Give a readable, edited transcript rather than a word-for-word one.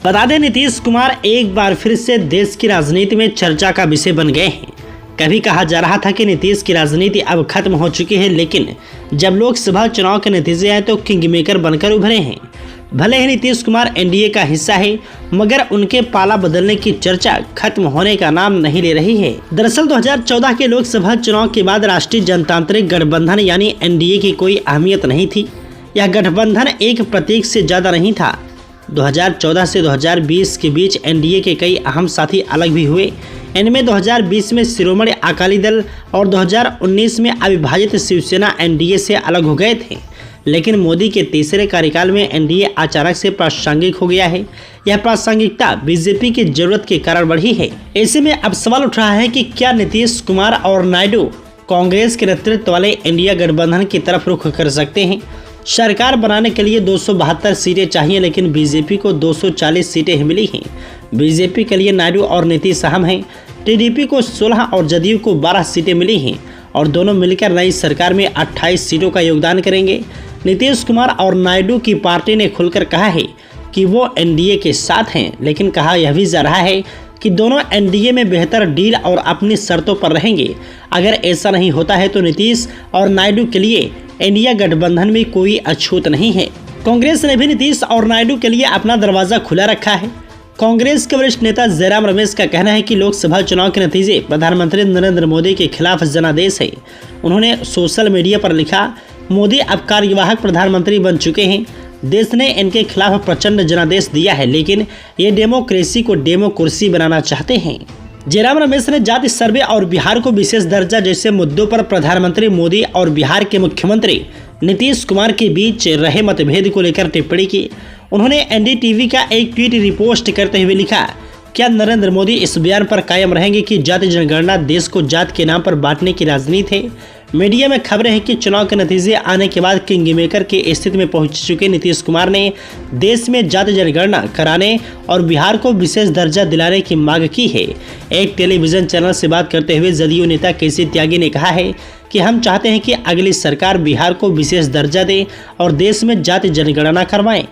बता दें, नीतीश कुमार एक बार फिर से देश की राजनीति में चर्चा का विषय बन गए हैं। कभी कहा जा रहा था कि नीतीश की राजनीति अब खत्म हो चुकी है, लेकिन जब लोकसभा चुनाव के नतीजे आए तो किंग मेकर बनकर उभरे हैं। भले ही नीतीश कुमार एनडीए का हिस्सा है, मगर उनके पाला बदलने की चर्चा खत्म होने का नाम नहीं ले रही है। दरअसल 2014 के लोकसभा चुनाव के बाद राष्ट्रीय जनतांत्रिक गठबंधन यानी एनडीए की कोई अहमियत नहीं थी। यह गठबंधन एक प्रतीक से ज्यादा नहीं था। 2014 से 2020 के बीच एनडीए के कई अहम साथी अलग भी हुए। इनमें 2020 में शिरोमणि अकाली दल और 2019 में अविभाजित शिवसेना एनडीए से अलग हो गए थे। लेकिन मोदी के तीसरे कार्यकाल में एनडीए अचानक से प्रासंगिक हो गया है। यह प्रासंगिकता बीजेपी की जरूरत के कारण बढ़ी है। ऐसे में अब सवाल उठ रहा है कि क्या नीतीश कुमार और नायडू कांग्रेस के नेतृत्व वाले इंडिया गठबंधन की तरफ रुख कर सकते हैं। सरकार बनाने के लिए 272 सीटें चाहिए, लेकिन बीजेपी को 240 सीटें ही मिली हैं। बीजेपी के लिए नायडू और नीतीश अहम हैं। टीडीपी को 16 और जदयू को 12 सीटें मिली हैं और दोनों मिलकर नई सरकार में 28 सीटों का योगदान करेंगे। नीतीश कुमार और नायडू की पार्टी ने खुलकर कहा है कि वो एनडीए के साथ हैं, लेकिन कहा यह भी जा रहा है कि दोनों एनडीए में बेहतर डील और अपनी शर्तों पर रहेंगे। अगर ऐसा नहीं होता है तो नीतीश और नायडू के लिए इंडिया गठबंधन में कोई अछूत नहीं है। कांग्रेस ने भी नीतीश और नायडू के लिए अपना दरवाजा खुला रखा है। कांग्रेस के वरिष्ठ नेता जयराम रमेश का कहना है कि लोकसभा चुनाव के नतीजे प्रधानमंत्री नरेंद्र मोदी के खिलाफ जनादेश है। उन्होंने सोशल मीडिया पर लिखा, मोदी अब कार्यवाहक प्रधानमंत्री बन चुके हैं। देश ने इनके खिलाफ प्रचंड जनादेश दिया है, लेकिन ये डेमोक्रेसी को डेमोक्रेसी बनाना चाहते हैं। जयराम रमेश ने जाति सर्वे और बिहार को विशेष दर्जा जैसे मुद्दों पर प्रधानमंत्री मोदी और बिहार के मुख्यमंत्री नीतीश कुमार के बीच रहे मतभेद को लेकर टिप्पणी की। उन्होंने एनडीटीवी का एक ट्वीट रिपोस्ट करते हुए लिखा, क्या नरेंद्र मोदी इस बयान पर कायम रहेंगे कि जाति जनगणना देश को जात के नाम पर बांटने की राजनीति है। मीडिया में खबरें हैं कि चुनाव के नतीजे आने के बाद किंग मेकर की स्थिति में पहुंच चुके नीतीश कुमार ने देश में जाति जनगणना कराने और बिहार को विशेष दर्जा दिलाने की मांग की है। एक टेलीविजन चैनल से बात करते हुए जदयू नेता केसी त्यागी ने कहा है कि हम चाहते हैं कि अगली सरकार बिहार को विशेष दर्जा दे और देश में जाति जनगणना करवाएं।